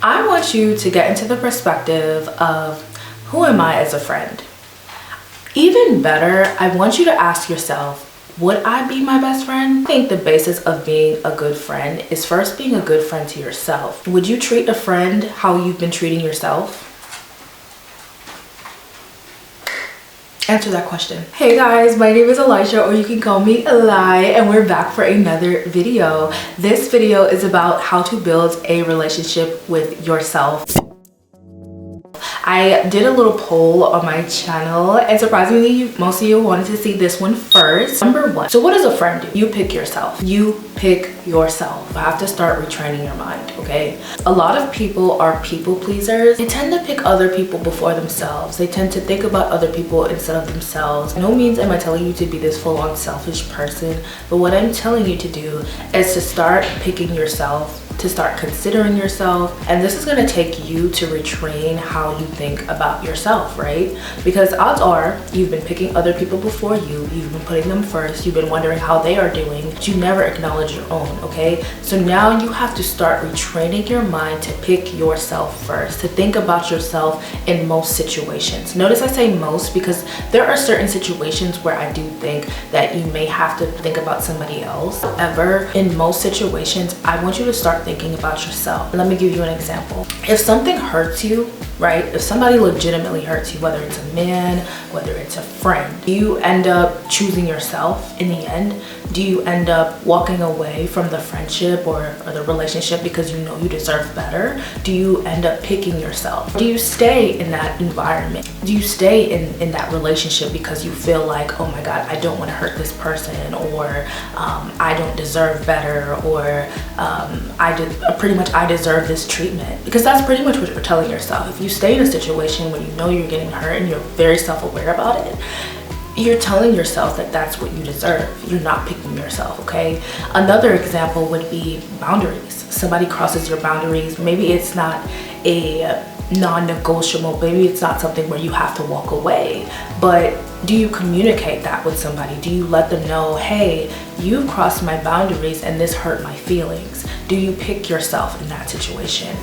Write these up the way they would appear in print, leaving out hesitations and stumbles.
I want you to get into the perspective of who am I as a friend? Even better, I want you to ask yourself, would I be my best friend? I think the basis of being a good friend is first being a good friend to yourself. Would you treat a friend how you've been treating yourself? Answer that question. Hey guys, my name is Aliesha, or you can call me Ali, and we're back for another video. This video is about how to build a relationship with yourself. I did a little poll on my channel, and surprisingly, most of you wanted to see this one first. Number one, so what does a friend do? You pick yourself. You pick yourself. I have to start retraining your mind, okay? A lot of people are people pleasers. They tend to pick other people before themselves. They tend to think about other people instead of themselves. No means am I telling you to be this full-on selfish person, but what I'm telling you to do is to start picking yourself, to start considering yourself, and this is going to take you to retrain how you think about yourself, right? Because odds are you've been picking other people before you've been putting them first, you've been wondering how they are doing, but you never acknowledge your own, okay? So now you have to start retraining your mind to pick yourself first, to think about yourself in most situations. Notice I say most because there are certain situations where I do think that you may have to think about somebody else. However, in most situations, I want you to start thinking about yourself. Let me give you an example. If something hurts you, right? If somebody legitimately hurts you, whether it's a man, whether it's a friend, do you end up choosing yourself in the end? Do you end up walking away from the friendship or the relationship because you know you deserve better? Do you end up picking yourself? Do you stay in that environment? Do you stay in that relationship because you feel like, oh my God, I don't want to hurt this person, or I don't deserve better, or I deserve this treatment? Because that's pretty much what you're telling yourself. If you stay in a situation where you know you're getting hurt and you're very self-aware about it, you're telling yourself that that's what you deserve. You're not picking yourself, okay? Another example would be boundaries. Somebody crosses your boundaries. Maybe it's not a non-negotiable, maybe it's not something where you have to walk away, but do you communicate that with somebody? Do you let them know, hey, you crossed my boundaries and this hurt my feelings? Do you pick yourself in that situation?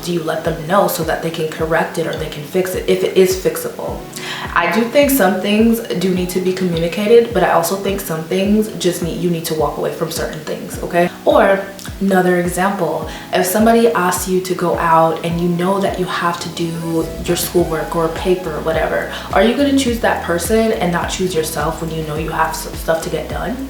Do you let them know so that they can correct it or they can fix it if it is fixable? I do think some things do need to be communicated, but I also think some things just you need to walk away from certain things, okay? Or another example, if somebody asks you to go out and you know that you have to do your schoolwork or a paper or whatever, are you going to choose that person and not choose yourself when you know you have some stuff to get done?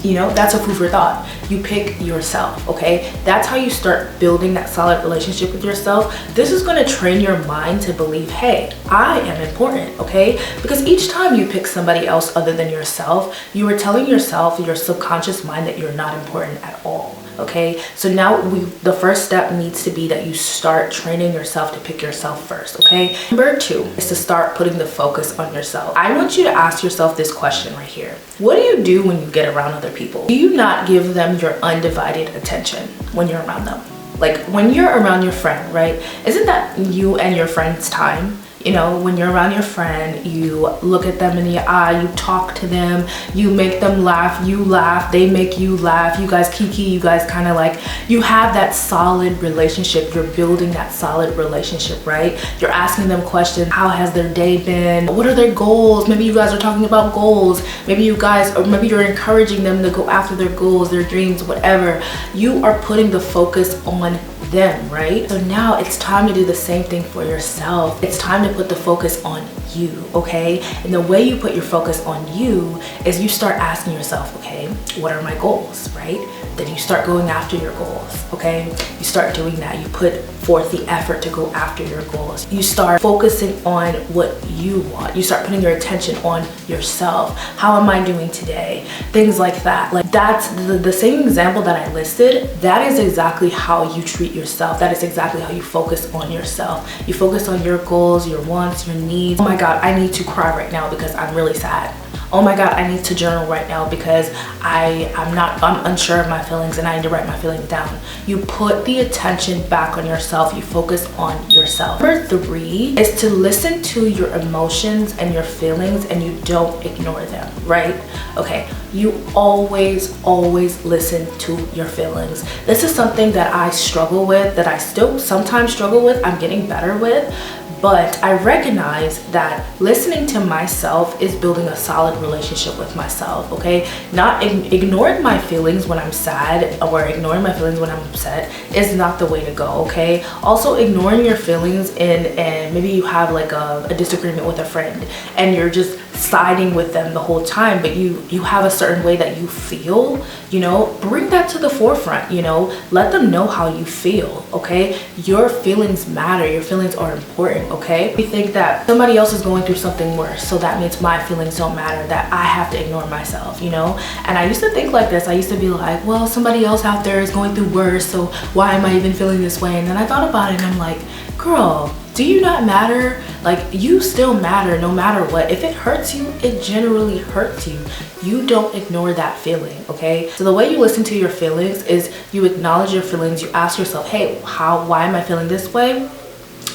You know, that's a food for thought. You pick yourself, okay? That's how you start building that solid relationship with yourself. This is gonna train your mind to believe, hey, I am important, okay? Because each time you pick somebody else other than yourself, you are telling yourself, your subconscious mind, that you're not important at all. Okay, so now the first step needs to be that you start training yourself to pick yourself first, okay? Number two is to start putting the focus on yourself. I want you to ask yourself this question right here. What do you do when you get around other people? Do you not give them your undivided attention when you're around them? Like when you're around your friend, right? Isn't that you and your friend's time? You know, when you're around your friend, you look at them in the eye, you talk to them, you make them laugh, you laugh, they make you laugh, you guys kiki, you guys kind of like, you have that solid relationship, you're building that solid relationship, right? You're asking them questions, how has their day been? What are their goals? Maybe you guys are talking about goals. Maybe you guys, or maybe you're encouraging them to go after their goals, their dreams, whatever. You are putting the focus on them, right? So now it's time to do the same thing for yourself. It's time to put the focus on you, okay? And the way you put your focus on you is you start asking yourself, okay, what are my goals, right? Then you start going after your goals, okay? You start doing that. You put forth the effort to go after your goals. You start focusing on what you want. You start putting your attention on yourself. How am I doing today? Things like that. Like that's the same example that I listed. That is exactly how you treat yourself. That is exactly how you focus on yourself. You focus on your goals, your wants, your needs. Oh my God, I need to cry right now because I'm really sad. oh my God, I need to journal right now because I'm unsure of my feelings and I need to write my feelings down. You put the attention back on yourself. You focus on yourself. Number 3 is to listen to your emotions and your feelings and you don't ignore them, right? Okay, you always listen to your feelings. This is something that I struggle with, that I still sometimes struggle with. I'm getting better with. But I recognize that listening to myself is building a solid relationship with myself, okay? Not ignoring my feelings when I'm sad or ignoring my feelings when I'm upset is not the way to go, okay? Also, ignoring your feelings and maybe you have like a disagreement with a friend and you're just siding with them the whole time, but you have a certain way that you feel, you know, bring that to the forefront, you know, let them know how you feel, okay? Your feelings matter, your feelings are important, okay? We think that somebody else is going through something worse, so that means my feelings don't matter, that I have to ignore myself, you know? And I used to think like this. I used to be like, well, somebody else out there is going through worse, so why am I even feeling this way? And then I thought about it and I'm like, girl, do you not matter? Like, you still matter no matter what. If it hurts you, it generally hurts you. You don't ignore that feeling, okay? So the way you listen to your feelings is you acknowledge your feelings. You ask yourself, hey, why am I feeling this way?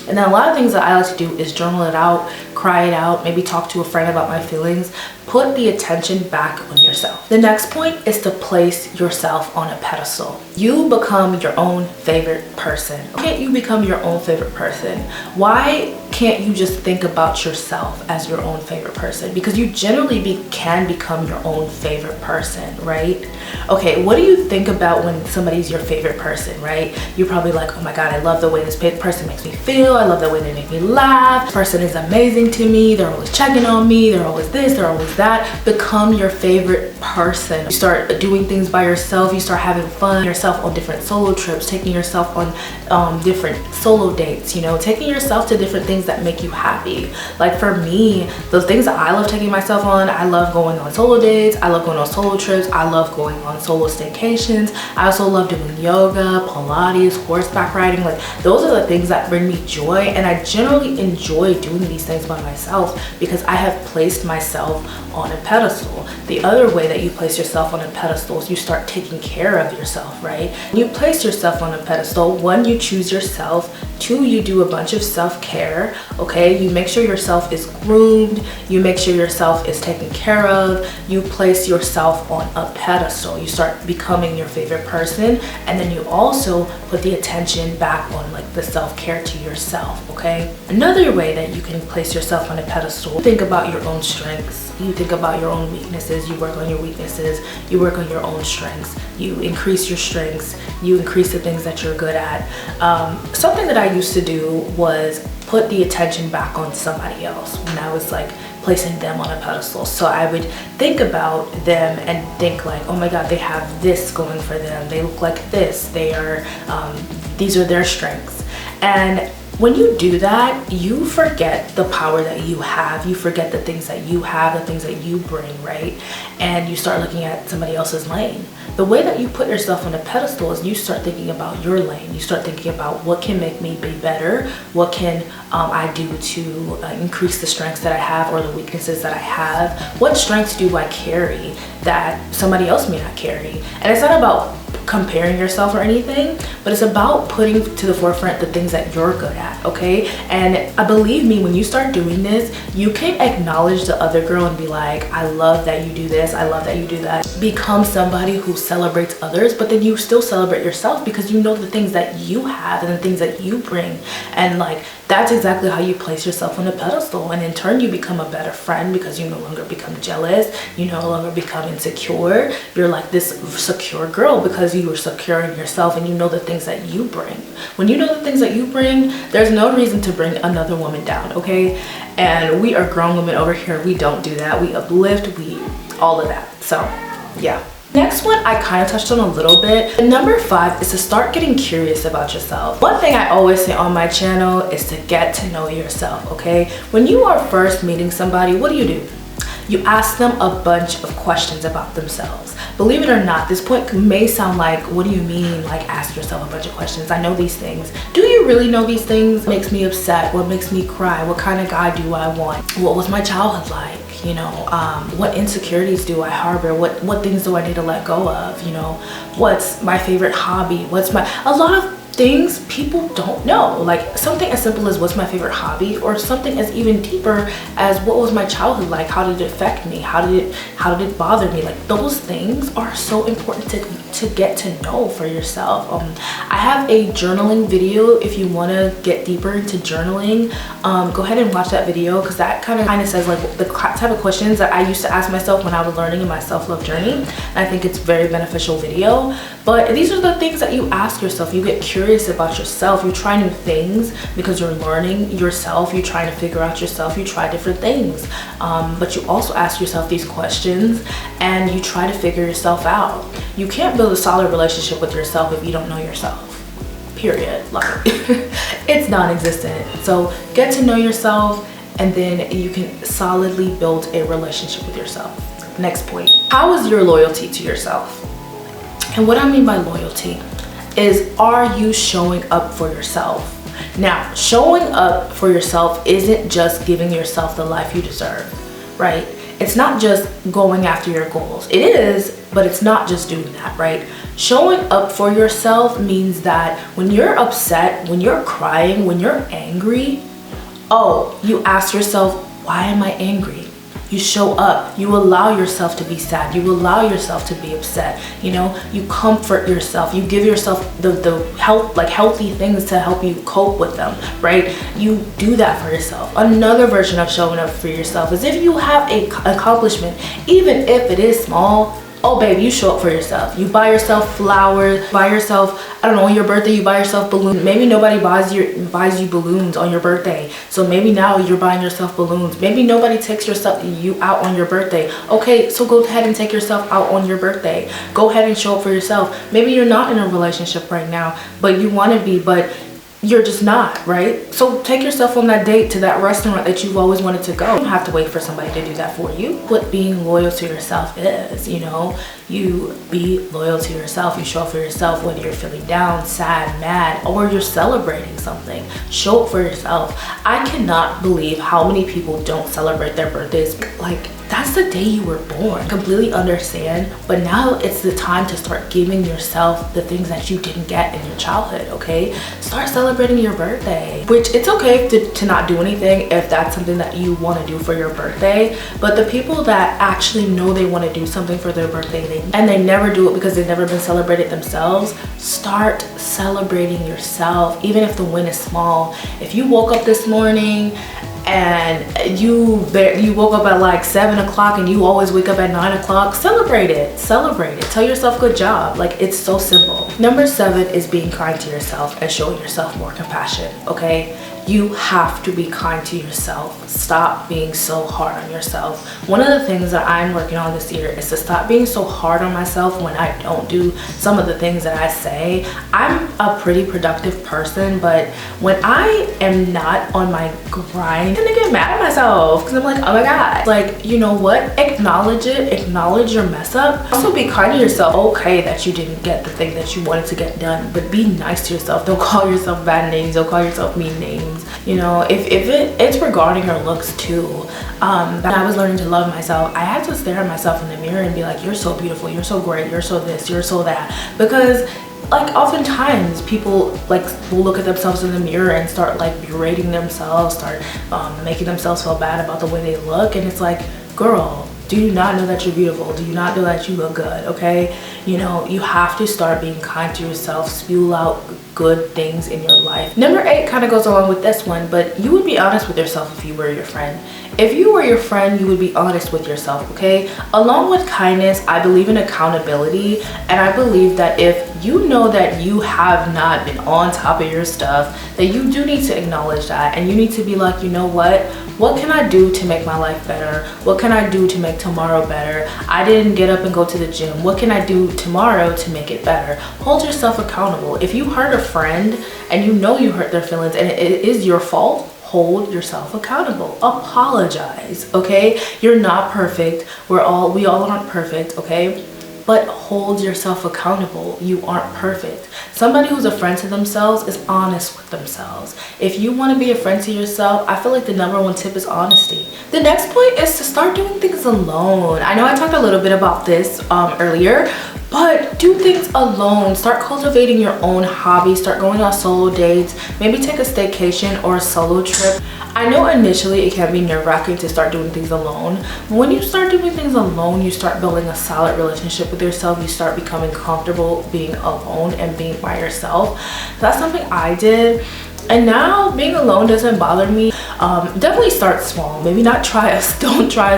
And then a lot of things that I like to do is journal it out, cry it out, maybe talk to a friend about my feelings. Put the attention back on yourself. The next point is to place yourself on a pedestal. You become your own favorite person. Why can't you become your own favorite person? Why can't you just think about yourself as your own favorite person? Because you generally can become your own favorite person, right? Okay, what do you think about when somebody's your favorite person, right? You're probably like, oh my God, I love the way this person makes me feel. I love the way they make me laugh. This person is amazing to me. They're always checking on me. They're always this, they're always that. Become your favorite person. You start doing things by yourself. You start having fun yourself on different solo trips, taking yourself on different solo dates, you know, taking yourself to different things that make you happy. Like for me, the things that I love taking myself on, I love going on solo dates. I love going on solo trips. I love going on solo staycations. I also love doing yoga, Pilates, horseback riding. Like those are the things that bring me joy. And I generally enjoy doing these things by myself because I have placed myself on a pedestal. The other way that you place yourself on a pedestal is you start taking care of yourself, right? When you place yourself on a pedestal, 1, you choose yourself. 2, you do a bunch of self-care, okay? You make sure yourself is groomed. You make sure yourself is taken care of. You place yourself on a pedestal. You start becoming your favorite person. And then you also put the attention back on like the self-care to yourself, okay? Another way that you can place yourself on a pedestal, think about your own strengths. You think about your own weaknesses. You work on your weaknesses. You work on your own strengths. You increase your strengths. You increase the things that you're good at. Something that I used to do was put the attention back on somebody else when I was like placing them on a pedestal. So I would think about them and think like, oh my God, they have this going for them. They look like this. They are, these are their strengths. And when you do that, you forget the power that you have. You forget the things that you have, the things that you bring, right? And you start looking at somebody else's lane. The way that you put yourself on a pedestal is you start thinking about your lane. You start thinking about what can make me be better? What can I do to increase the strengths that I have or the weaknesses that I have? What strengths do I carry that somebody else may not carry? And it's not about comparing yourself or anything, but it's about putting to the forefront the things that you're good at, okay? And believe me, when you start doing this, you can acknowledge the other girl and be like, I love that you do this, I love that you do that. Become somebody who celebrates others, but then you still celebrate yourself because you know the things that you have and the things that you bring. And like, that's exactly how you place yourself on a pedestal. And in turn, you become a better friend because you no longer become jealous. You no longer become insecure. You're like this secure girl because you are secure in yourself and you know the things that you bring. When you know the things that you bring, there's no reason to bring another woman down, okay? And we are grown women over here. We don't do that. We uplift, all of that. So yeah. Next one I kind of touched on a little bit. And number 5 is to start getting curious about yourself. One thing I always say on my channel is to get to know yourself, okay? When you are first meeting somebody, what do? You ask them a bunch of questions about themselves. Believe it or not, this point may sound like, what do you mean, like ask yourself a bunch of questions? I know these things. Do you really know these things? What makes me upset? What makes me cry? What kind of guy do I want? What was my childhood like? You know, what insecurities do I harbor? What things do I need to let go of? You know, what's my favorite hobby? A lot of things people don't know, like something as simple as what's my favorite hobby, or something as even deeper as what was my childhood like, how did it affect me, how did it bother me. Like, those things are so important to get to know for yourself. I have a journaling video. If you want to get deeper into journaling, go ahead and watch that video, because that kind of says like the type of questions that I used to ask myself when I was learning in my self-love journey. And I think it's a very beneficial video. But these are the things that you ask yourself. You get curious about yourself. You try new things because you're learning yourself. You're trying to figure out yourself. You try different things. But you also ask yourself these questions and you try to figure yourself out. You can't build a solid relationship with yourself if you don't know yourself. Period. Like, it's non-existent. So get to know yourself, and then you can solidly build a relationship with yourself. Next point. How is your loyalty to yourself? And what I mean by loyalty is, are you showing up for yourself? Now, showing up for yourself isn't just giving yourself the life you deserve, right? It's not just going after your goals. It is, but it's not just doing that, right? Showing up for yourself means that when you're upset, when you're crying, when you're angry, you ask yourself, why am I angry? You show up, you allow yourself to be sad, you allow yourself to be upset, you know, you comfort yourself, you give yourself the healthy things to help you cope with them, right? You do that for yourself. Another version of showing up for yourself is if you have a accomplishment, even if it is small. Oh babe, you show up for yourself. You buy yourself flowers, buy yourself, I don't know, on your birthday you buy yourself balloons. Maybe nobody buys you balloons on your birthday. So maybe now you're buying yourself balloons. Maybe nobody takes you out on your birthday. Okay, so go ahead and take yourself out on your birthday. Go ahead and show up for yourself. Maybe you're not in a relationship right now, but you want to be, but you're just not, right? So take yourself on that date to that restaurant that you've always wanted to go. You don't have to wait for somebody to do that for you. What being loyal to yourself is, you know, you be loyal to yourself. You show up for yourself, whether you're feeling down, sad, mad, or you're celebrating something. Show up for yourself. I cannot believe how many people don't celebrate their birthdays. Like, that's the day you were born. Completely understand, but now it's the time to start giving yourself the things that you didn't get in your childhood, okay? Start celebrating your birthday, which it's okay to not do anything if that's something that you want to do for your birthday. But the people that actually know they want to do something for their birthday and they never do it because they've never been celebrated themselves, start celebrating yourself, even if the win is small. If you woke up this morning and you woke up at like 7 o'clock and you always wake up at 9 o'clock, celebrate it. Tell yourself good job. Like, it's so simple. Number 7 is being kind to yourself and showing yourself more compassion, okay? You have to be kind to yourself. Stop being so hard on yourself. One of the things that I'm working on this year is to stop being so hard on myself when I don't do some of the things that I say. I'm a pretty productive person, but when I am not on my grind, I'm gonna get mad at myself because I'm like, oh my God. Like, you know what? Acknowledge it. Acknowledge your mess up. Also be kind to yourself. Okay that you didn't get the thing that you wanted to get done, but be nice to yourself. Don't call yourself bad names. Don't call yourself mean names. You know, if it's regarding your looks too. When I was learning to love myself, I had to stare at myself in the mirror and be like, you're so beautiful, you're so great, you're so this, you're so that. Because like oftentimes people like will look at themselves in the mirror and start like berating themselves, start making themselves feel bad about the way they look, and it's like, girl, do you not know that you're beautiful? Do you not know that you look good? Okay, you know, you have to start being kind to yourself. Spew out good things in your life. Number 8 kind of goes along with this one, but you would be honest with yourself if you were your friend. If you were your friend, you would be honest with yourself, okay? Along with kindness, I believe in accountability, and I believe that if you know that you have not been on top of your stuff, that you do need to acknowledge that, and you need to be like, you know what can I do to make my life better? What can I do to make tomorrow better? I didn't get up and go to the gym. What can I do tomorrow to make it better? Hold yourself accountable. If you hurt a friend and you know you hurt their feelings and it is your fault, hold yourself accountable. Apologize, okay? You're not perfect. We all aren't perfect, okay? but hold yourself accountable. You aren't perfect. Somebody who's a friend to themselves is honest with themselves. If you want to be a friend to yourself, I feel like the #1 tip is honesty. The next point is to start doing things alone. I know I talked a little bit about this earlier, but do things alone. Start cultivating your own hobbies. Start going on solo dates. Maybe take a staycation or a solo trip. I know initially it can be nerve-wracking to start doing things alone, but when you start doing things alone, you start building a solid relationship with yourself. You start becoming comfortable being alone and being by yourself. That's something I did. And now being alone doesn't bother me. Definitely start small. Maybe don't try a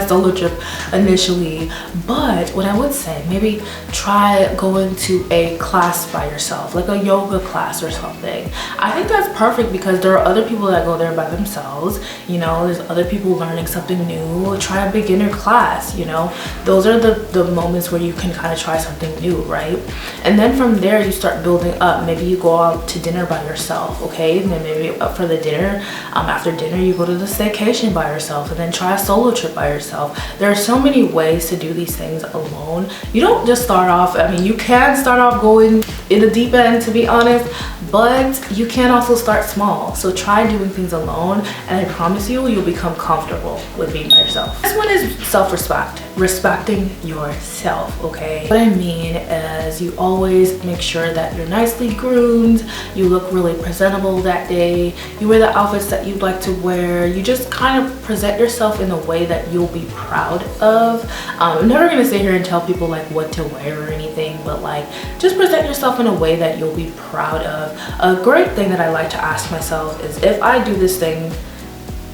solo trip initially, but what I would say, maybe try going to a class by yourself, like a yoga class or something. I think that's perfect because there are other people that go there by themselves. You know, there's other people learning something new. Try a beginner class, you know. Those are the moments where you can kind of try something new, right? And then from there you start building up. Maybe you go out to dinner by yourself, okay? And then maybe up for the dinner, after dinner you go to the staycation by yourself, and then try a solo trip by yourself. There are so many ways to do these things alone. You don't just start off, I mean, you can start off going in the deep end, to be honest, but you can also start small. So try doing things alone, and I promise you, you'll become comfortable with being by yourself. This one is self-respect, respecting yourself, okay? What I mean is you always make sure that you're nicely groomed, you look really presentable that day, you wear the outfits that you'd like to wear, you just kind of present yourself in a way that you'll be proud of. I'm never gonna sit here and tell people like what to wear or anything, but like just present yourself in a way that you'll be proud of. A great thing that I like to ask myself is, if I do this thing,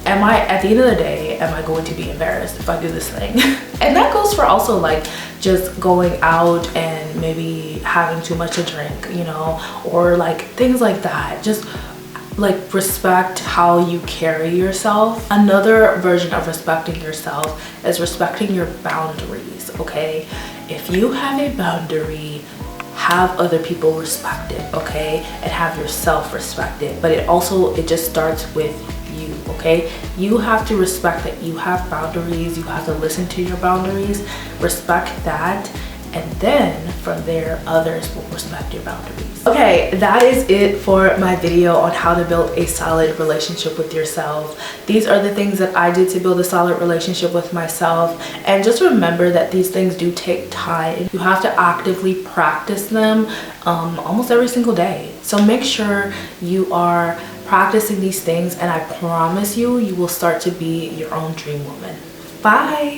am I, at the end of the day, am I going to be embarrassed if I do this thing? And that goes for also like just going out and maybe having too much to drink, you know, or like things like that. Just like respect how you carry yourself. Another version of respecting yourself is respecting your boundaries, okay? If you have a boundary, have other people respect it, okay? And have yourself respect it. But it just starts with you, okay? You have to respect that you have boundaries. You have to listen to your boundaries, respect that, and then from there others will respect your boundaries. Okay, that is it for my video on how to build a solid relationship with yourself. These are the things that I did to build a solid relationship with myself, and just remember that these things do take time. You have to actively practice them almost every single day. So make sure you are practicing these things, and I promise you, you will start to be your own dream woman. Bye.